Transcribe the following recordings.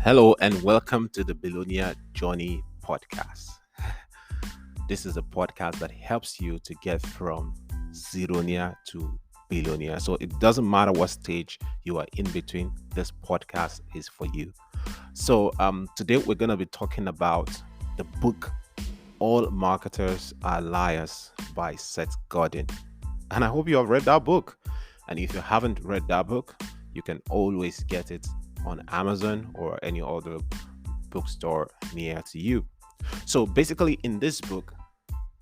Hello and welcome to the Billionaire Journey podcast. This is a podcast that helps you to get from zeronaire to billionaire. So it doesn't matter what stage you are in between, this podcast is for you. So today we're going to be talking about the book All Marketers Are Liars by Seth Godin. And I hope you have read that book. And if you haven't read that book, you can always get it on Amazon or any other bookstore near to you. So basically, in this book,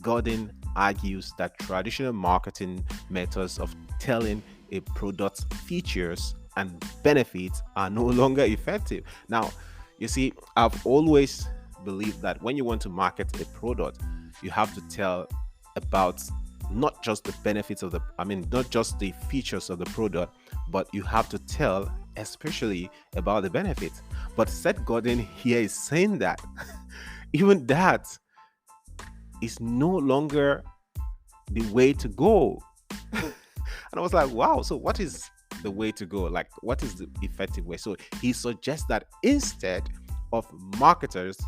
Godin argues that traditional marketing methods of telling a product's features and benefits are no longer effective. Now, you see, I've always believed that when you want to market a product, you have to tell about not just the benefits of not just the features of the product, but you have to tell especially about the benefits. But Seth Godin here is saying that even that is no longer the way to go. And I was like, wow, so what is the way to go? Like, what is the effective way? So he suggests that instead of marketers,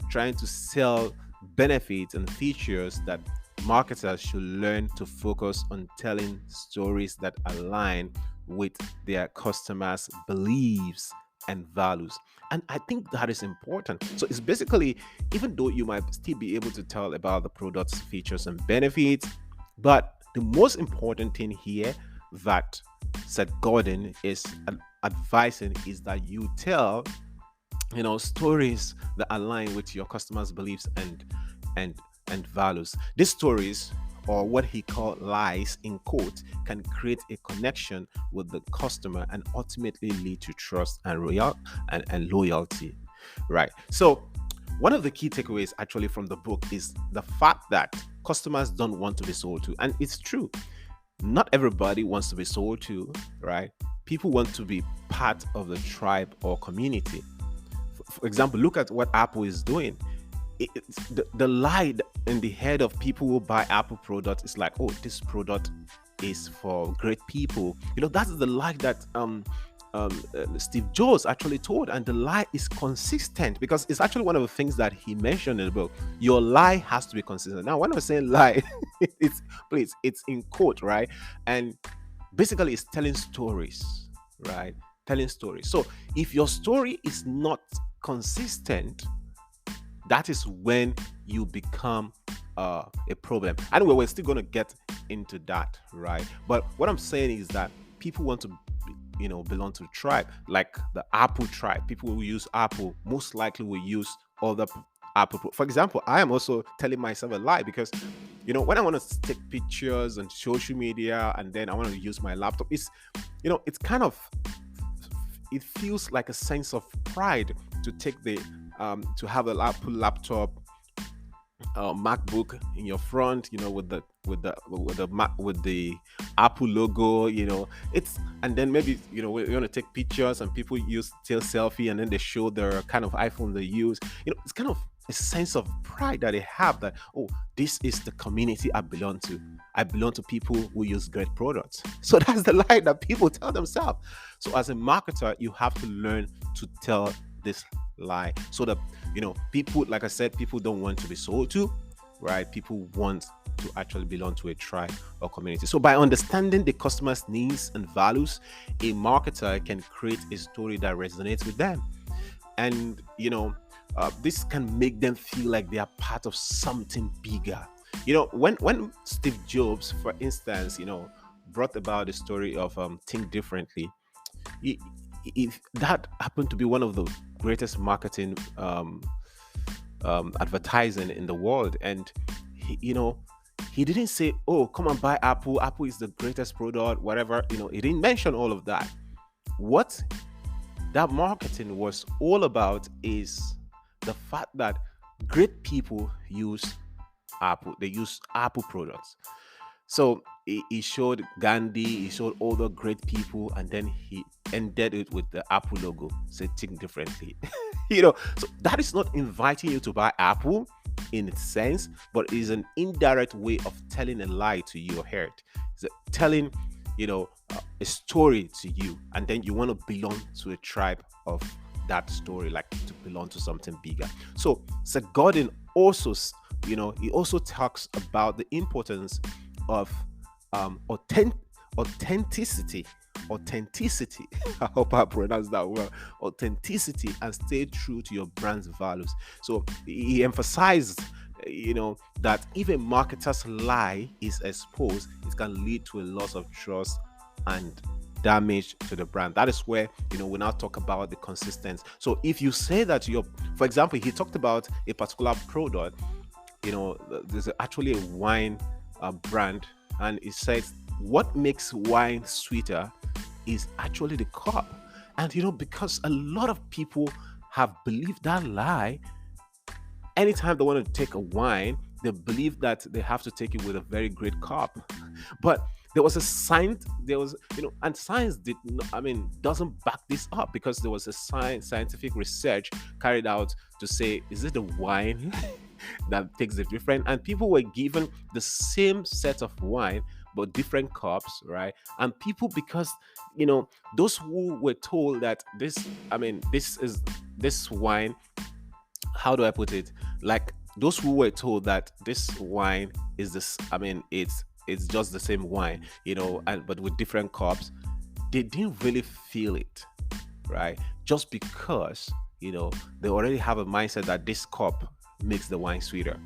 trying to sell benefits and features, that marketers should learn to focus on telling stories that align with their customers' beliefs and values. And I think that is important. So it's basically, even though you might still be able to tell about the product's features and benefits, but the most important thing here that Seth Godin is advising is that you tell stories that align with your customers' beliefs and values. These stories, or what he called lies in quotes, can create a connection with the customer and ultimately lead to trust and loyalty. Right. So one of the key takeaways actually from the book is the fact that customers don't want to be sold to. And it's true. Not everybody wants to be sold to, right? People want to be part of the tribe or community. For example, look at what Apple is doing. It's the lie in the head of people who buy Apple products is like, oh, this product is for great people. That's the lie that Steve Jobs actually told, and the lie is consistent because it's actually one of the things that he mentioned in the book. Your lie has to be consistent. Now, when I'm saying lie, it's in quote, right? And basically, it's telling stories, right? Telling stories. So if your story is not consistent, that is when you become a problem. Anyway, we're still going to get into that, right? But what I'm saying is that people want to, belong to the tribe, like the Apple tribe. People who use Apple most likely will use other Apple. For example, I am also telling myself a lie because, when I want to take pictures on social media and then I want to use my laptop, it's kind of, it feels like a sense of pride to take to have an Apple laptop, MacBook in your front, with the Apple logo, it's, and then maybe you want to take pictures and people use still selfie and then they show their kind of iPhone they use. It's kind of a sense of pride that they have that, oh, this is the community I belong to. I belong to people who use great products. So that's the lie that people tell themselves. So as a marketer, you have to learn to tell this lie so that people, like I said, people don't want to be sold to, right? People want to actually belong to a tribe or community. So by understanding the customer's needs and values, a marketer can create a story that resonates with them, and this can make them feel like they are part of something bigger. When Steve Jobs, for instance, brought about the story of think differently, if that happened to be one of the greatest marketing advertising in the world, and he didn't say, oh, come and buy Apple is the greatest product, whatever. He didn't mention all of that. What that marketing was all about is the fact that great people use Apple. They use Apple products. So he showed Gandhi, he showed all the great people, and then he ended it with the Apple logo. Say think differently. So that is not inviting you to buy Apple in its sense, but is an indirect way of telling a lie to your heart. It's telling, a story to you, and then you want to belong to a tribe of that story, like to belong to something bigger. So Seth Godin also, he also talks about the importance of authenticity. Authenticity. I hope I pronounced that well. Authenticity, and stay true to your brand's values. So he emphasized, that if a marketer's lie is exposed, it can lead to a loss of trust and damage to the brand. That is where, we now talk about the consistency. So if you say that for example, he talked about a particular product, there's actually a wine brand, and it says what makes wine sweeter is actually the cup. And because a lot of people have believed that lie, anytime they want to take a wine, they believe that they have to take it with a very great cup. But there was a science, and science doesn't back this up, because there was a scientific research carried out to say, is it the wine that takes the difference? And people were given the same set of wine but different cups, right? And people, because those who were told that this wine, how do I put it? Like, those who were told that this wine is this, it's just the same wine, but with different cups, they didn't really feel it, right? Just because, they already have a mindset that this cup makes the wine sweeter.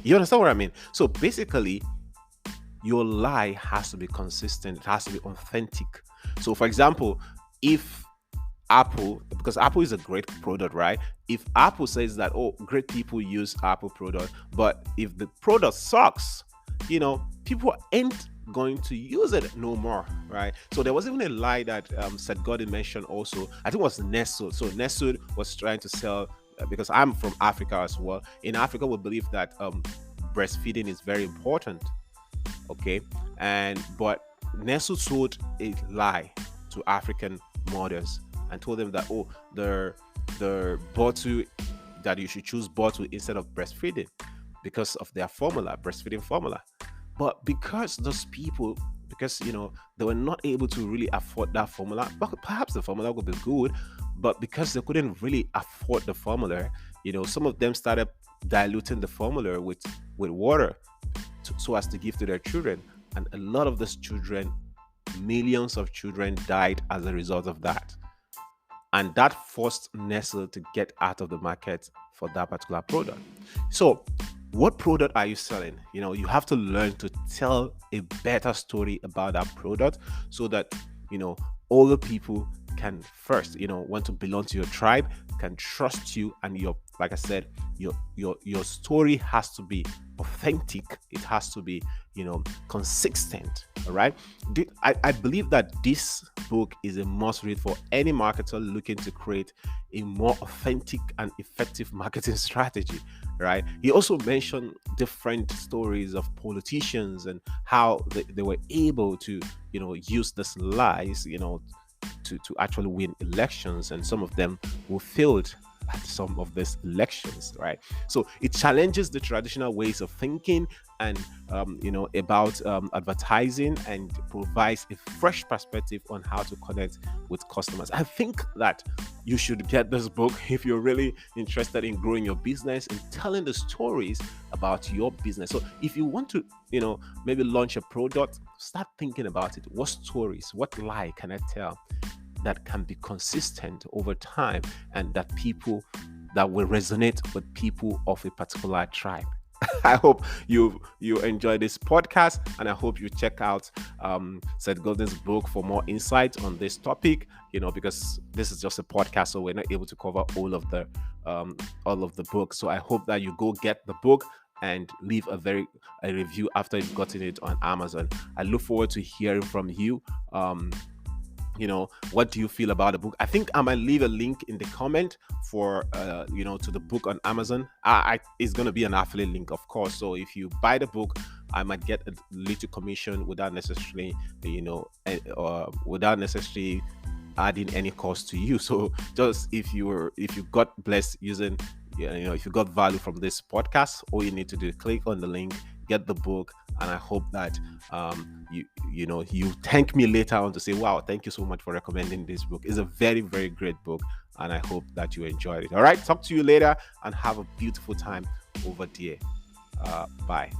You understand what I mean? So basically, your lie has to be consistent. It has to be authentic. So for example, if Apple, because Apple is a great product, right? If Apple says that, oh, great people use Apple product, but if the product sucks, people ain't going to use it no more, right? So there was even a lie that Seth Godin mentioned also. I think it was Nestle. So Nestle was trying to sell, because I'm from Africa as well. In Africa, we believe that breastfeeding is very important. Okay, but Nestle sold a lie to African mothers and told them that, oh, the bottle, that you should choose bottle instead of breastfeeding because of their formula, breastfeeding formula. But because those people, they were not able to really afford that formula, but perhaps the formula would be good, but because they couldn't really afford the formula, some of them started diluting the formula with water, so as to give to their children. And a lot of those children, millions of children, died as a result of that. And that forced Nestle to get out of the market for that particular product. So what product are you selling? You have to learn to tell a better story about that product, so that all the people can first want to belong to your tribe, can trust you, and like I said, your story has to be authentic. It has to be consistent. All right. I believe that this book is a must read for any marketer looking to create a more authentic and effective marketing strategy. Right. He also mentioned different stories of politicians and how they were able to use this lies to actually win elections, and some of them who failed at some of these elections, right? So it challenges the traditional ways of thinking and about advertising, and provides a fresh perspective on how to connect with customers. I think that you should get this book if you're really interested in growing your business and telling the stories about your business. So if you want to maybe launch a product, start thinking about it. What stories, what lie can I tell that can be consistent over time, and that will resonate with people of a particular tribe? I hope you enjoy this podcast, and I hope you check out Seth Godin's book for more insight on this topic. Because this is just a podcast, so we're not able to cover all of the book. So I hope that you go get the book and leave a review after you've gotten it on Amazon. I look forward to hearing from you. What do you feel about the book? I think I might leave a link in the comment for to the book on Amazon. It's going to be an affiliate link, of course. So if you buy the book, I might get a little commission without necessarily adding any cost to you. So just if you got blessed using, if you got value from this podcast, all you need to do is click on the link, get the book, and I hope that you thank me later on to say, wow, thank you so much for recommending this book. It's a very, very great book, and I hope that you enjoyed it. All right, talk to you later, and have a beautiful time over there. Bye.